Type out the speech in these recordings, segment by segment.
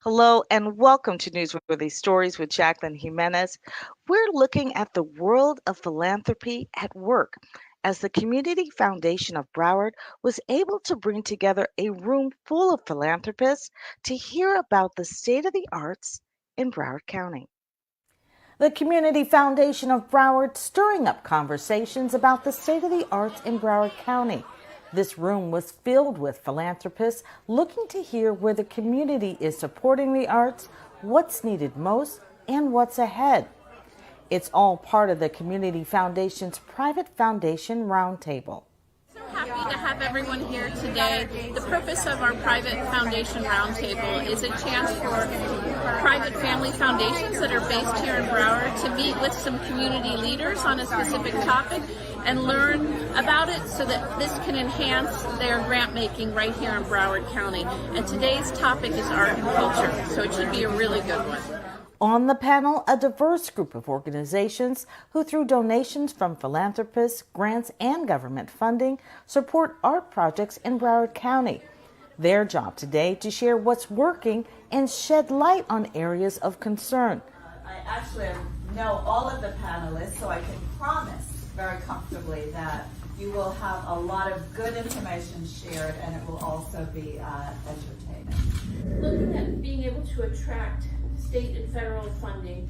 Hello and welcome to Newsworthy Stories with Jacqueline Jimenez. We're looking at the world of philanthropy at work as the Community Foundation of Broward was able to bring together a room full of philanthropists to hear about the state of the arts in Broward County. The Community Foundation of Broward stirring up conversations about the state of the arts in Broward County. This room was filled with philanthropists looking to hear where the community is supporting the arts, what's needed most, and what's ahead. It's all part of the Community Foundation's Private Foundation Roundtable. Happy to have everyone here today. The purpose of our Private Foundation Roundtable is a chance for private family foundations that are based here in Broward to meet with some community leaders on a specific topic and learn about it so that this can enhance their grant making right here in Broward County. And today's topic is art and culture, so it should be a really good one. On the panel, a diverse group of organizations who, through donations from philanthropists, grants, and government funding, support art projects in Broward County. Their job today to share what's working and shed light on areas of concern. I actually know all of the panelists, so I can promise very comfortably that you will have a lot of good information shared, and it will also be entertaining. Looking at being able to attract state and federal funding,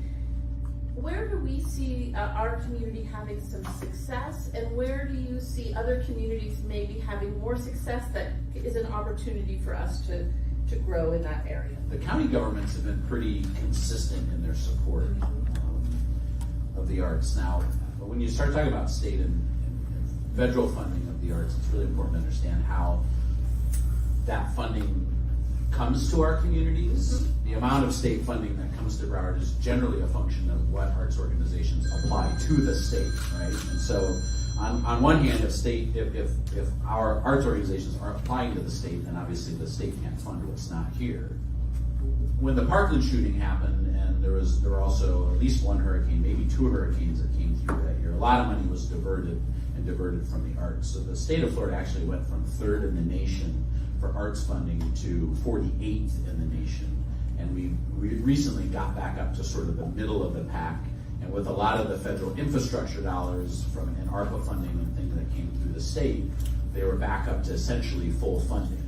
where do we see our community having some success, and where do you see other communities maybe having more success that is an opportunity for us to grow in that area? The county governments have been pretty consistent in their support of the arts. Now, when you start talking about state and federal funding of the arts, it's really important to understand how that funding comes to our communities. The amount of state funding that comes to Broward is generally a function of what arts organizations apply to the state, right? And so on one hand, if our arts organizations are applying to the state, then obviously the state can't fund what's not here. When the Parkland shooting happened, and there were also at least one hurricane, maybe two hurricanes that came through that year, a lot of money was diverted from the arts. So the state of Florida actually went from third in the nation for arts funding to 48th in the nation. And we recently got back up to sort of the middle of the pack. And with a lot of the federal infrastructure dollars from an ARPA funding and things that came through the state, they were back up to essentially full funding.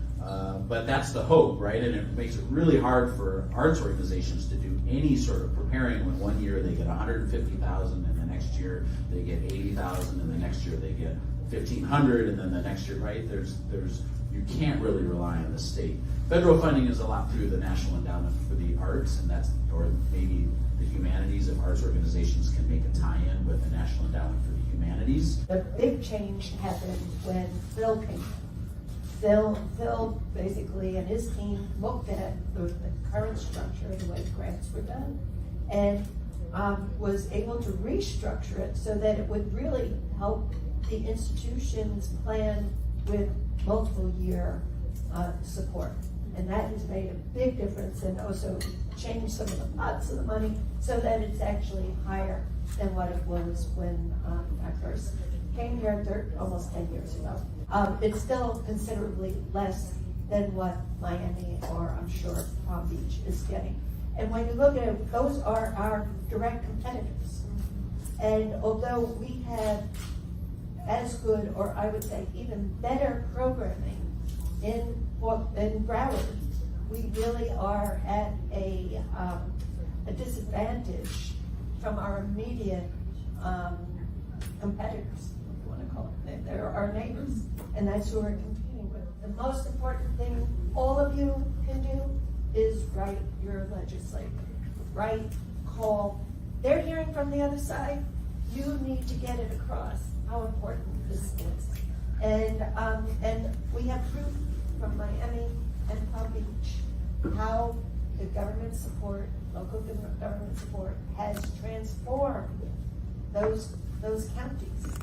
But that's the hope, right? And it makes it really hard for arts organizations to do any sort of preparing when one year they get 150,000 and the next year they get 80,000 and the next year they get 1,500 and then the next year, right? You can't really rely on the state. Federal funding is a lot through the National Endowment for the Arts, and or maybe the humanities if arts organizations can make a tie-in with the National Endowment for the Humanities. The big change happened when Phil came in. Phil basically and his team looked at the current structure, the way grants were done, and was able to restructure it so that it would really help the institutions plan with multiple year support. And that has made a big difference, and also changed some of the pots of the money so that it's actually higher than what it was when I first came here almost 10 years ago. It's still considerably less than what Miami or I'm sure Palm Beach is getting. And when you look at it, those are our direct competitors. And although we have as good, or I would say even better programming in Broward, we really are at a disadvantage from our immediate competitors, if you want to call it. They're our neighbors, and that's who we're competing with. The most important thing all of you can do is write your legislature. Write, call. They're hearing from the other side. You need to get it across how important this is. And we have proof from Miami and Palm Beach how the government support, local government support, has transformed those counties.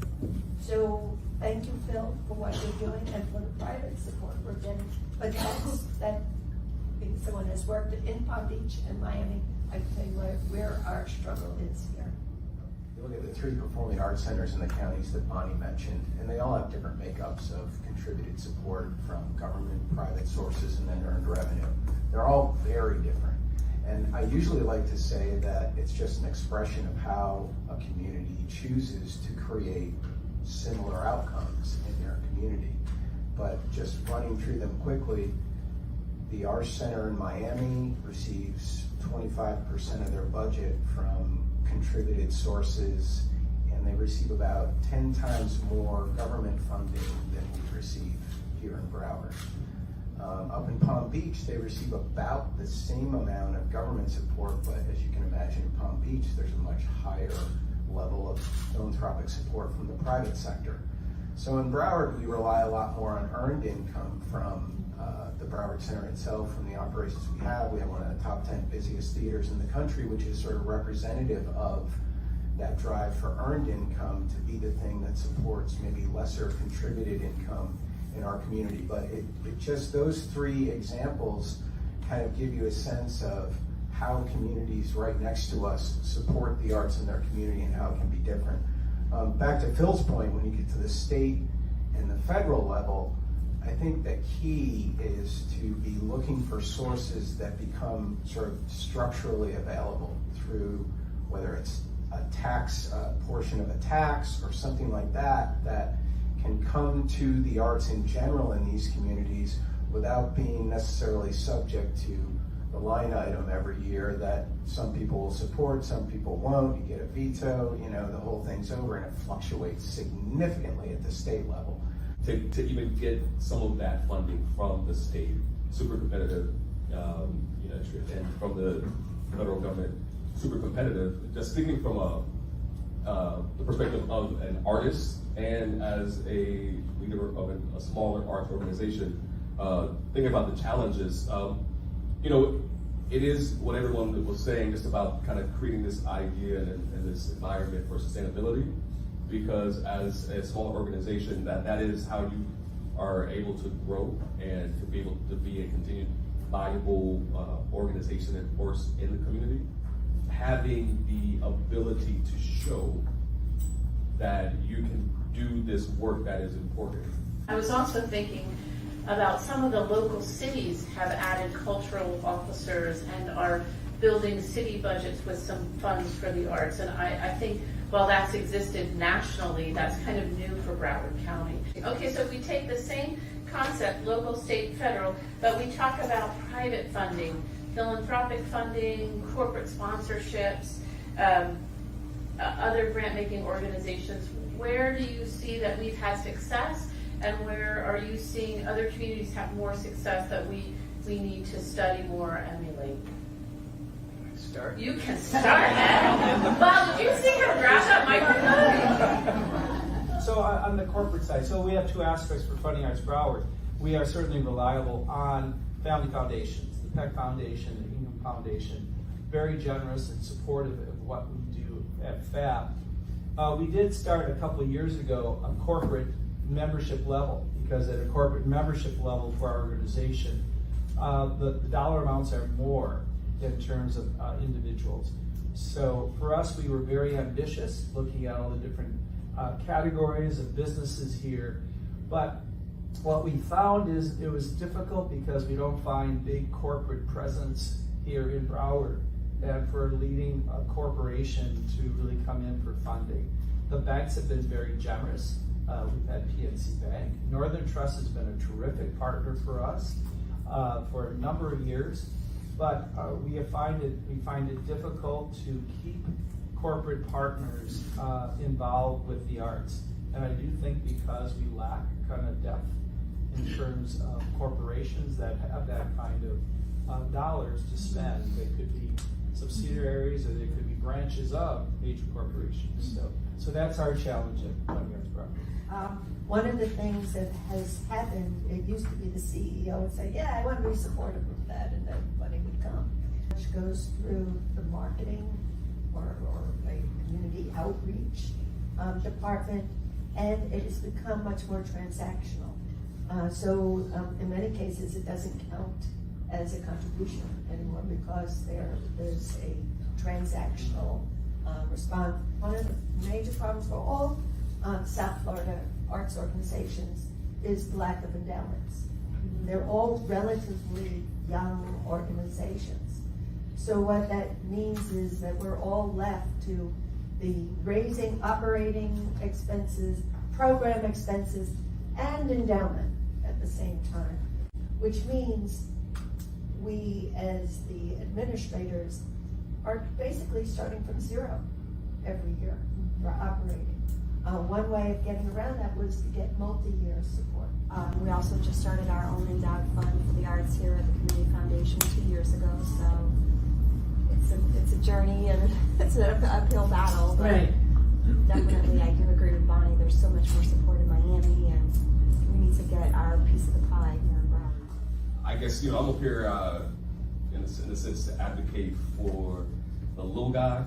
So thank you, Phil, for what you're doing and for the private support we're getting. But that being someone has worked in Palm Beach and Miami, I can tell you where our struggle is here. You look at the three performing arts centers in the counties that Bonnie mentioned, and they all have different makeups of contributed support from government, private sources, and then earned revenue. They're all very different. And I usually like to say that it's just an expression of how a community chooses to create similar outcomes in their community. But just running through them quickly, the Arts Center in Miami receives 25% of their budget from contributed sources, and they receive about 10 times more government funding than we receive here in Broward. Up in Palm Beach, they receive about the same amount of government support, but as you can imagine, in Palm Beach, there's a much higher level of philanthropic support from the private sector. So in Broward, we rely a lot more on earned income from the Broward Center itself, from the operations we have. We have one of the top 10 busiest theaters in the country, which is sort of representative of that drive for earned income to be the thing that supports maybe lesser contributed income in our community. But it just, those three examples kind of give you a sense of how communities right next to us support the arts in their community and how it can be different. Back to Phil's point, when you get to the state and the federal level, I think the key is to be looking for sources that become sort of structurally available through, whether it's a tax, portion of a tax or something like that, that can come to the arts in general in these communities without being necessarily subject to the line item every year that some people will support, some people won't. You get a veto, you know, the whole thing's over, and it fluctuates significantly at the state level. To even get some of that funding from the state, super competitive, and from the federal government, super competitive. Just thinking from the perspective of an artist and as a leader of a smaller arts organization, thinking about the challenges. It is what everyone was saying, just about kind of creating this idea and this environment for sustainability. Because as a small organization, that is how you are able to grow and to be able to be a continued valuable organization and force in the community. Having the ability to show that you can do this work that is important. I was also thinking about some of the local cities have added cultural officers and are building city budgets with some funds for the arts. And I think while that's existed nationally, that's kind of new for Broward County. Okay, so if we take the same concept, local, state, federal, but we talk about private funding, philanthropic funding, corporate sponsorships, other grant-making organizations, where do you see that we've had success, and where are you seeing other communities have more success that we need to study more, emulate? Start. You can start. Well, did you see him grab that microphone? So on the corporate side, so we have two aspects for Funding Arts Broward. We are certainly reliable on family foundations, the Peck Foundation, the Ingham Foundation, very generous and supportive of what we do at FAB. We did start a couple of years ago a corporate membership level, because at a corporate membership level for our organization, the dollar amounts are more in terms of individuals. So for us, we were very ambitious, looking at all the different categories of businesses here. But what we found is it was difficult because we don't find big corporate presence here in Broward, and for a leading corporation to really come in for funding. The banks have been very generous. We've had PNC Bank. Northern Trust has been a terrific partner for us for a number of years. But we find it difficult to keep corporate partners involved with the arts. And I do think because we lack kind of depth in terms of corporations that have that kind of dollars to spend. They could be subsidiaries or they could be branches of major corporations. So that's our challenge at Funding Arts Broward. One of the things that has happened, it used to be the CEO would say, yeah, I want to be supportive of that, and then money would come. Which goes through the marketing or a community outreach department, and it has become much more transactional. So in many cases, it doesn't count as a contribution anymore because there's a transactional response. One of the major problems for all South Florida arts organizations is the lack of endowments. They're all relatively young organizations. So what that means is that we're all left to the raising operating expenses, program expenses, and endowment at the same time, which means we as the administrators are basically starting from zero every year for operating. One way of getting around that was to get multi-year support. We also just started our own endowed fund for the arts here at the Community Foundation 2 years ago, so it's a journey and it's an uphill battle, but Right. definitely I do agree with Bonnie, there's so much more support in Miami and we need to get our piece of the pie here in Broward. I guess, I'm up here in the sense to advocate for the little guy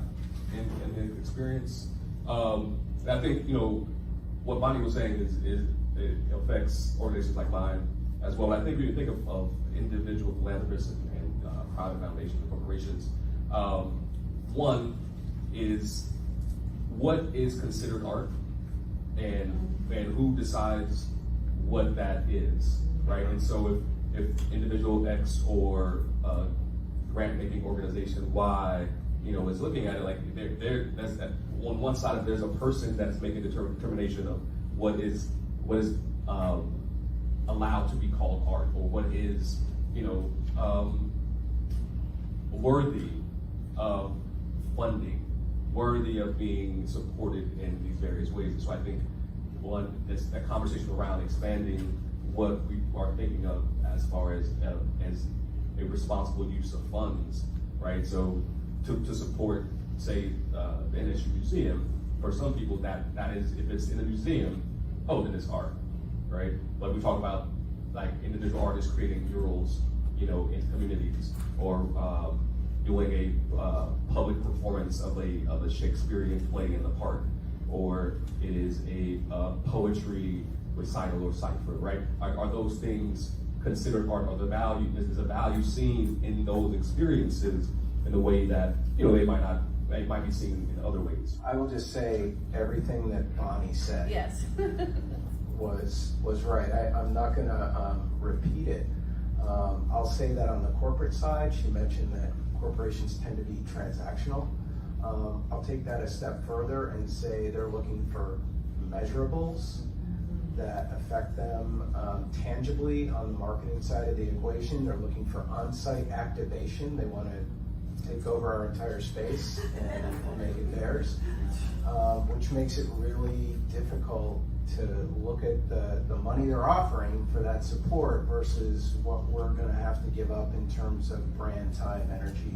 in the experience. I think, what Bonnie was saying is it affects organizations like mine as well. I think when you think of individual philanthropists and private foundations and corporations, one is what is considered art and who decides what that is, right? And so if individual X or grant-making organization Y, is looking at it like that's on one side of there's a person that's making the determination of what is allowed to be called art or what is worthy of funding, worthy of being supported in these various ways. And so I think that conversation around expanding what we are thinking of as far as a responsible use of funds, right? So to support, say, the NSU Museum, for some people that is, if it's in a museum, then it's art, right? But we talk about like individual artists creating murals, in communities, or doing a public performance of a Shakespearean play in the park, or it is a poetry recital or cipher, right? Are those things considered art? Is the value seen in those experiences in a way that they might be seen in other ways? I will just say everything that Bonnie said. Yes. was right. I'm not going to repeat it. I'll say that on the corporate side, she mentioned that corporations tend to be transactional. I'll take that a step further and say they're looking for measurables that affect them tangibly on the marketing side of the equation. They're looking for on-site activation. They want to take over our entire space and make it theirs, which makes it really difficult to look at the money they're offering for that support versus what we're going to have to give up in terms of brand, time, energy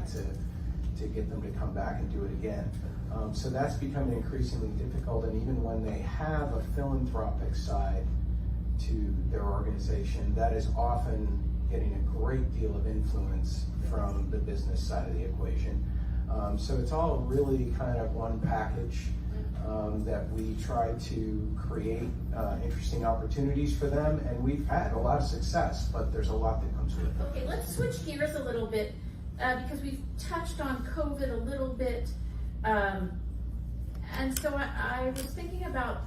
to get them to come back and do it again. So that's becoming increasingly difficult, and even when they have a philanthropic side to their organization, that is often getting a great deal of influence from the business side of the equation. So it's all really kind of one package that we try to create interesting opportunities for them, and we've had a lot of success, but there's a lot that comes with it. Okay, let's switch gears a little bit because we've touched on COVID a little bit. And so I was thinking about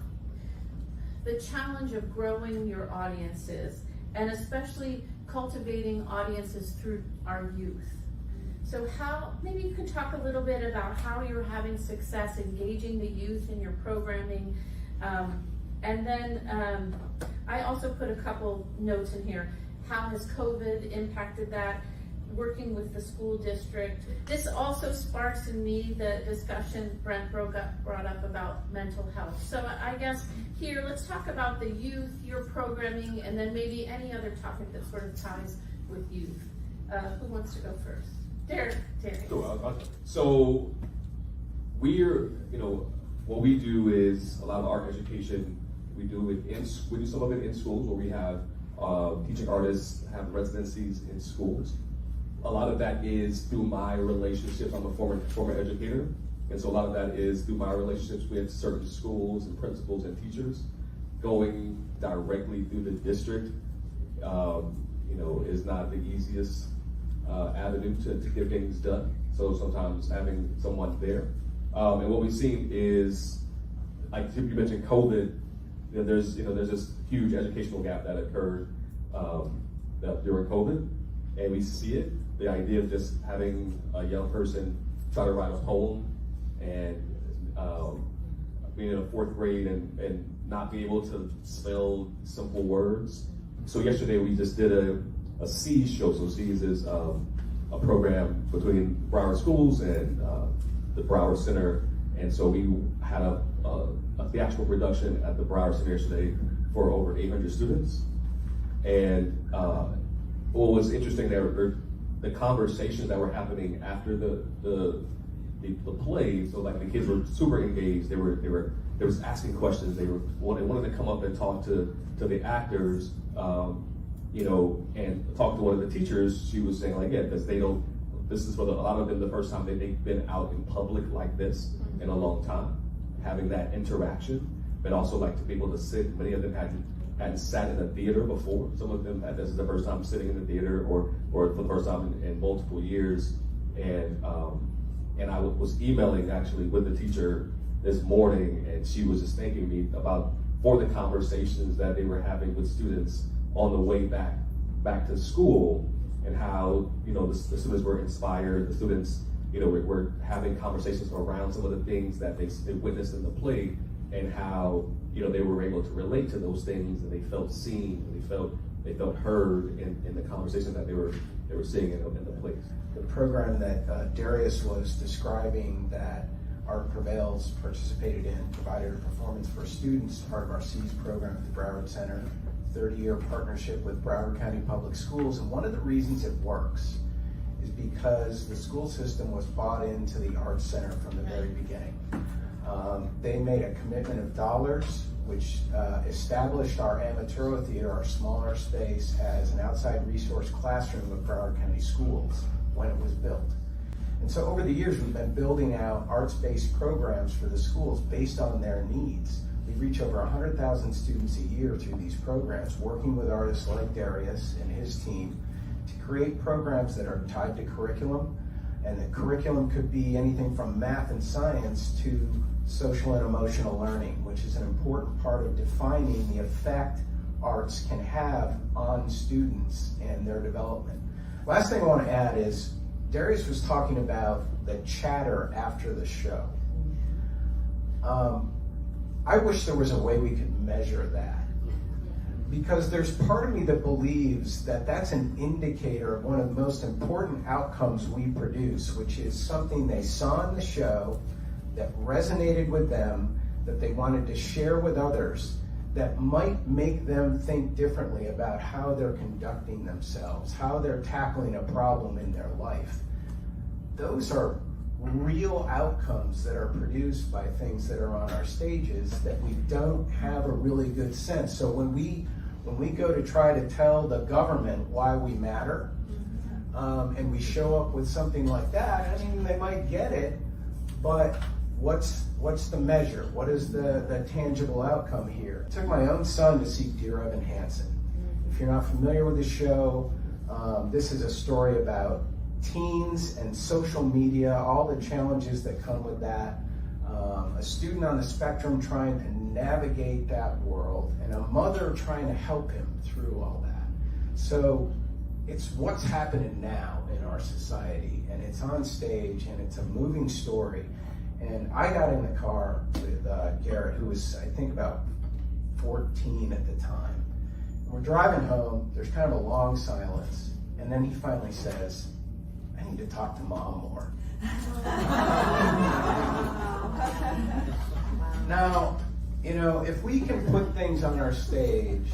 the challenge of growing your audiences and especially cultivating audiences through our youth. So maybe you could talk a little bit about how you're having success engaging the youth in your programming. And then I also put a couple notes in here. How has COVID impacted that? Working with the school district. This also sparks in me the discussion Brent brought up about mental health. So I guess here, let's talk about the youth, your programming, and then maybe any other topic that sort of ties with youth. Who wants to go first? Terry. So we're, what we do is a lot of art education. We do some of it in schools where we have teaching artists have residencies in schools. A lot of that is through my relationships. I'm a former educator, and so a lot of that is through my relationships with certain schools and principals and teachers. Going directly through the district, is not the easiest avenue to get things done. So sometimes having someone there, and what we've seen is, like you mentioned, COVID. There's this huge educational gap that occurred during COVID, and we see it. the idea of just having a young person try to write a poem and being in the 4th grade and not be able to spell simple words. So yesterday we just did a Seas show. So Seas is a program between Broward Schools and the Broward Center. And so we had a theatrical production at the Broward Center yesterday for over 800 students. And what was interesting there were the conversations that were happening after the play. So like the kids were super engaged. They was asking questions. They wanted to come up and talk to the actors, you know, and talk to one of the teachers. She was saying like, yeah, because this is for a lot of them the first time they've been out in public like this in a long time, having that interaction, but also like to be able to sit. Many of them hadn't sat in a theater before. Some of them this is the first time sitting in the theater or for the first time in multiple years. And I was emailing actually with the teacher this morning, and she was just thanking me for the conversations that they were having with students on the way back to school, and how, you know, the students were inspired. The students, you know, were having conversations around some of the things that they witnessed in the play, and how, you know, they were able to relate to those things, and they felt seen, and they felt heard in the conversation that they were seeing in the plays. The program that Darius was describing, that Art Prevails participated in, provided a performance for students, part of our Seas program at the Broward Center, 30-year partnership with Broward County Public Schools. And one of the reasons it works is because the school system was bought into the Arts Center from the very beginning. They made a commitment of dollars, which established our Amaturo Theater, our smaller space, as an outside resource classroom of Broward County Schools when it was built. And so over the years, we've been building out arts-based programs for the schools based on their needs. We reach over 100,000 students a year through these programs, working with artists like Darius and his team to create programs that are tied to curriculum. And the curriculum could be anything from math and science to social and emotional learning, which is an important part of defining the effect arts can have on students and their development. Last thing I want to add is, Darius was talking about the chatter after the show. I wish there was a way we could measure that, because there's part of me that believes that that's an indicator of one of the most important outcomes we produce, which is something they saw in the show that resonated with them, that they wanted to share with others, that might make them think differently about how they're conducting themselves, how they're tackling a problem in their life. Those are real outcomes that are produced by things that are on our stages that we don't have a really good sense. So when we go to try to tell the government why we matter, and we show up with something like that, I mean, they might get it, but what's the measure? What is the tangible outcome here? I took my own son to see Dear Evan Hansen. If you're not familiar with the show, this is a story about teens and social media, all the challenges that come with that. A student on the spectrum trying to navigate that world, and a mother trying to help him through all that. So it's what's happening now in our society, and it's on stage, and it's a moving story. And I got in the car with Garrett, who was, I think, about 14 at the time. And we're driving home, there's kind of a long silence, and then he finally says, I need to talk to Mom more. Now, you know, if we can put things on our stage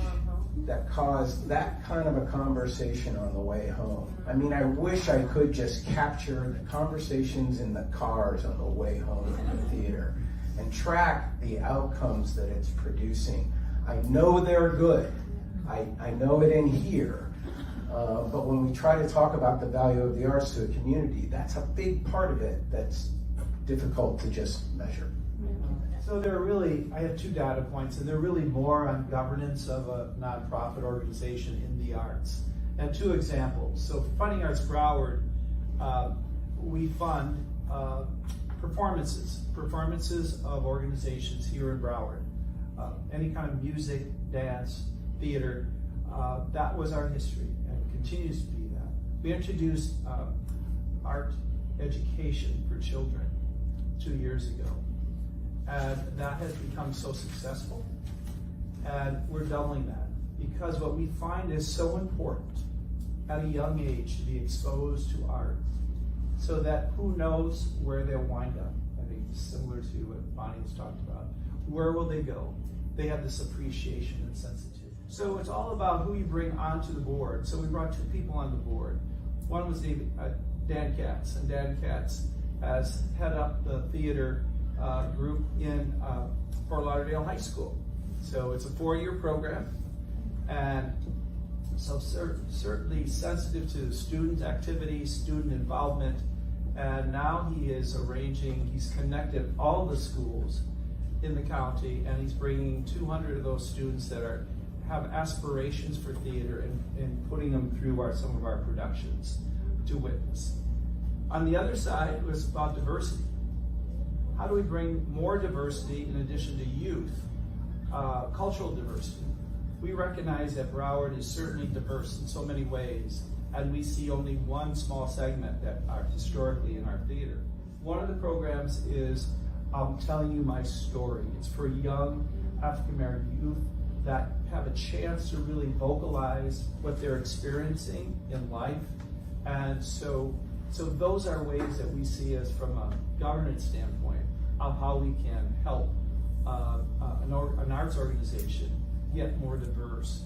that cause that kind of a conversation on the way home. I mean, I wish I could just capture the conversations in the cars on the way home from the theater and track the outcomes that it's producing. I know they're good. I know it in here. But when we try to talk about the value of the arts to a community, that's a big part of it that's difficult to just measure. So I have 2 data points, and they're really more on governance of a nonprofit organization in the arts. And 2 examples. So Funding Arts Broward, we fund performances of organizations here in Broward. Any kind of music, dance, theater, that was our history, and continues to be that. We introduced art education for children 2 years ago, and that has become so successful, and we're doubling that because what we find is so important at a young age to be exposed to art, so that who knows where they'll wind up. I think similar to what Bonnie was talking about. Where will they go? They have this appreciation and sensitivity. So it's all about who you bring onto the board. So we brought 2 people on the board. One was Dan Katz, and Dan Katz has head up the theater group in Fort Lauderdale High School. So it's a 4-year program, and so certainly sensitive to student activity, student involvement, and now he is he's connected all the schools in the county, and he's bringing 200 of those students that have aspirations for theater and putting them through some of our productions to witness. On the other side, it was about diversity. How do we bring more diversity in addition to youth? Cultural diversity. We recognize that Broward is certainly diverse in so many ways, and we see only one small segment that are historically in our theater. One of the programs is I'm Telling You My Story. It's for young African American youth that have a chance to really vocalize what they're experiencing in life. And so those are ways that we see as from a governance standpoint of how we can help an arts organization get more diverse,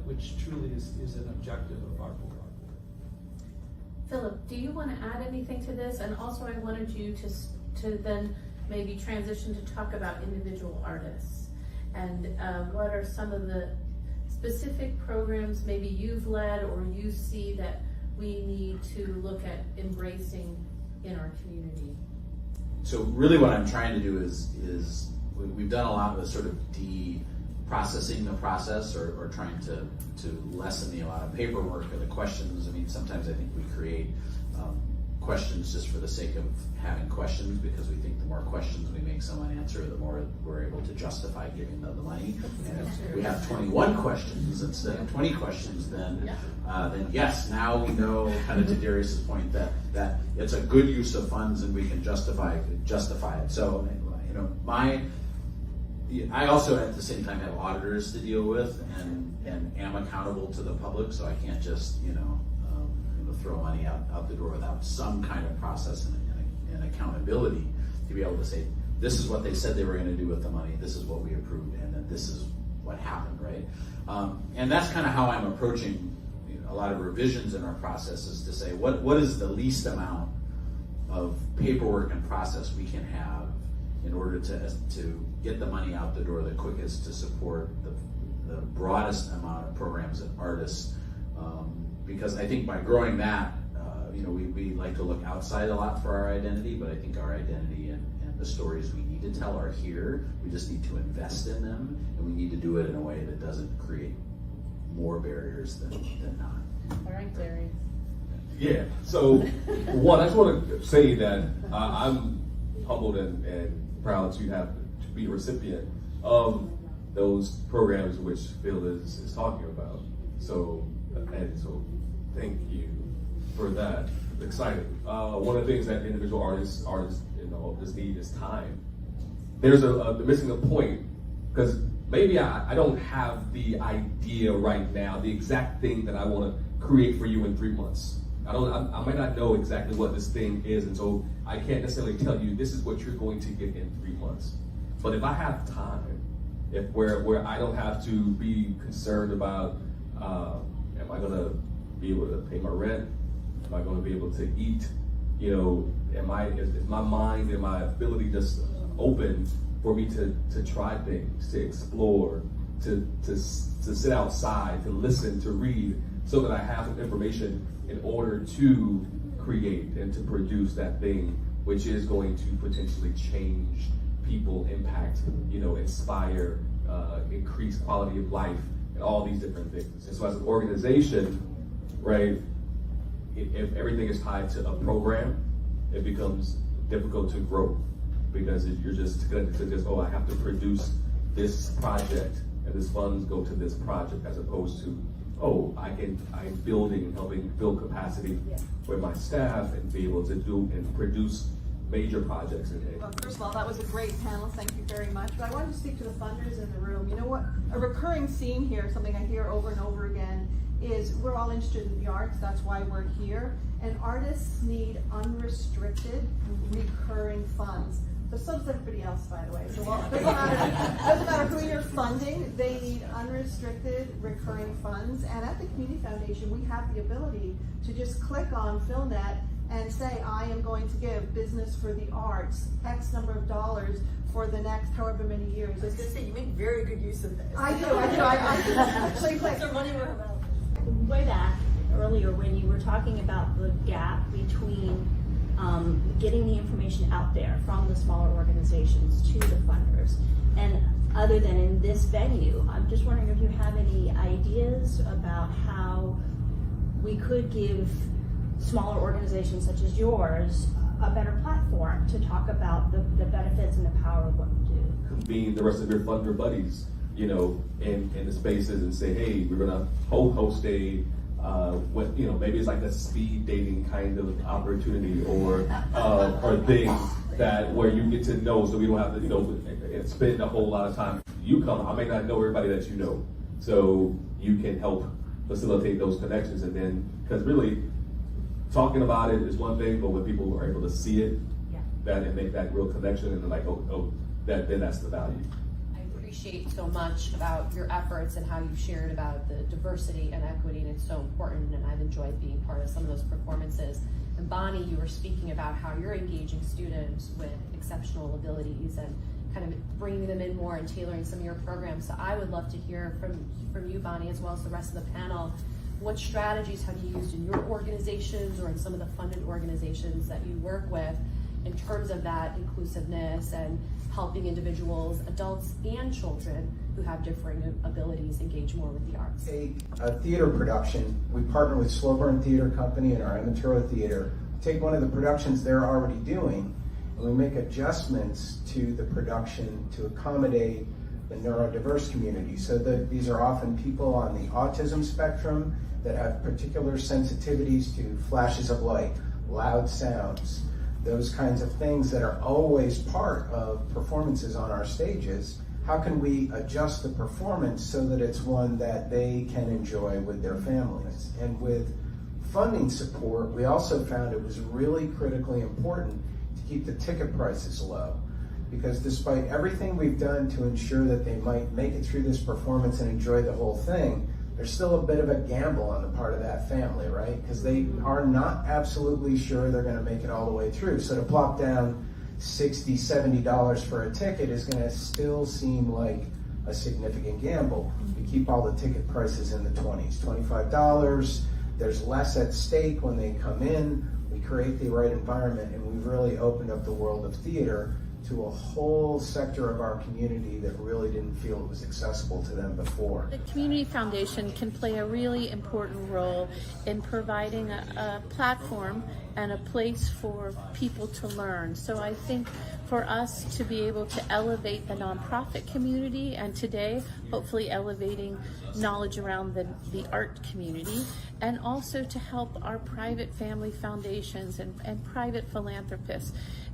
which truly is an objective of our board. Philip, do you want to add anything to this? And also I wanted you to then maybe transition to talk about individual artists and what are some of the specific programs maybe you've led or you see that we need to look at embracing in our community. So really what I'm trying to do is we've done a lot with sort of processing the process or trying to lessen the amount of paperwork or the questions. I mean, sometimes I think we create questions just for the sake of having questions because we think the more questions we make someone answer, the more we're able to justify giving them the money. And if we have 21 questions instead of 20 questions, then yes, now we know, kind of to Darius's point, that it's a good use of funds and we can justify it. So, you know, I also at the same time have auditors to deal with and am accountable to the public, so I can't just throw money out the door without some kind of process and accountability to be able to say, this is what they said they were going to do with the money, this is what we approved, and then this is what happened, right? And that's kind of how I'm approaching a lot of revisions in our process, is to say, what is the least amount of paperwork and process we can have in order to get the money out the door the quickest to support the broadest amount of programs and artists. Because I think by growing that, we like to look outside a lot for our identity, but I think our identity and the stories we need to tell are here. We just need to invest in them, and we need to do it in a way that doesn't create more barriers than not. All right, Darius. Yeah, so one, I just want to say that I'm humbled and proud to be a recipient of those programs which Phil is talking about. So thank you for that. Exciting. One of the things that individual artists just need is time. There's missing a point, because maybe I don't have the idea right now, the exact thing that I want to create for you in 3 months. I might not know exactly what this thing is, and so I can't necessarily tell you this is what you're going to get in 3 months. But if I have time, where I don't have to be concerned about, am I going to be able to pay my rent? Am I going to be able to eat? Is my mind and my ability just open for me to try things, to explore, to sit outside, to listen, to read, so that I have some information in order to create and to produce that thing which is going to potentially change people, impact, inspire, increase quality of life, and all these different things. And so as an organization, right, if everything is tied to a program, it becomes difficult to grow, because you're just going to I have to produce this project and this funds go to this project, as opposed to, oh, I'm building and helping build capacity with my staff and be able to do and produce major projects in it. Well, first of all, that was a great panel. Thank you very much. But I wanted to speak to the funders in the room. You know what? A recurring theme here, something I hear over and over again, is we're all interested in the arts. That's why we're here. And artists need unrestricted, recurring funds. But so does everybody else, by the way. So doesn't matter who you're funding, they need unrestricted, recurring funds. And at the Community Foundation, we have the ability to just click on PhilNet and say, I am going to give Business for the Arts X number of dollars for the next however many years. I was going to say, you make very good use of this. I do. I actually click. Their money where her mouth is. Way back earlier when you were talking about the gap between getting the information out there from the smaller organizations to the funders, and other than in this venue, I'm just wondering if you have any ideas about how we could give smaller organizations such as yours a better platform to talk about the benefits and the power of what you do. Convene the rest of your funder buddies, you know, in the spaces and say, hey, we're gonna host a maybe it's like a speed dating kind of opportunity or thing that where you get to know, so we don't have to spend a whole lot of time. You come, I may not know everybody that you know, so you can help facilitate those connections, and then because really talking about it is one thing, but when people are able to see it, that and make that real connection, and they're like, then that's the value. Appreciate so much about your efforts and how you've shared about the diversity and equity, and it's so important, and I've enjoyed being part of some of those performances. And Bonnie, you were speaking about how you're engaging students with exceptional abilities and kind of bringing them in more and tailoring some of your programs. So I would love to hear from you, Bonnie, as well as the rest of the panel. What strategies have you used in your organizations or in some of the funded organizations that you work with in terms of that inclusiveness and helping individuals, adults and children who have differing abilities engage more with the arts? A theater production, we partner with Slow Burn Theater Company and our Amaturo Theater. Take one of the productions they're already doing, and we make adjustments to the production to accommodate the neurodiverse community. So that these are often people on the autism spectrum that have particular sensitivities to flashes of light, loud sounds, those kinds of things that are always part of performances on our stages. How can we adjust the performance so that it's one that they can enjoy with their families? And with funding support, we also found it was really critically important to keep the ticket prices low. Because despite everything we've done to ensure that they might make it through this performance and enjoy the whole thing, there's still a bit of a gamble on the part of that family, right? Because they are not absolutely sure they're going to make it all the way through. So to plop down $60, $70 for a ticket is going to still seem like a significant gamble. We keep all the ticket prices in the 20s, $25. There's less at stake when they come in. We create the right environment, and we've really opened up the world of theater to a whole sector of our community that really didn't feel it was accessible to them before. The Community Foundation can play a really important role in providing a platform and a place for people to learn. So I think for us to be able to elevate the nonprofit community, and today hopefully elevating knowledge around the art community, and also to help our private family foundations and private philanthropists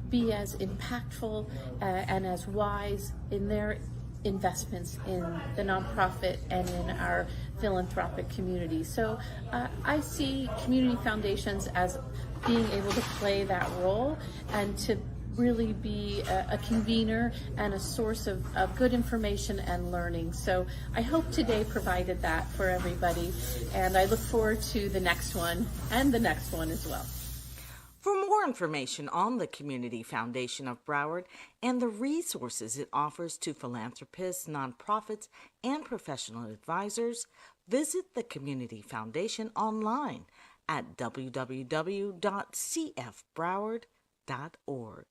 be as impactful and as wise in their investments in the nonprofit and in our philanthropic community. So I see community foundations as being able to play that role and to really be a convener and a source of good information and learning. So I hope today provided that for everybody, and I look forward to the next one and the next one as well. For more information on the Community Foundation of Broward and the resources it offers to philanthropists, nonprofits, and professional advisors, visit the Community Foundation online at www.cfbroward.org.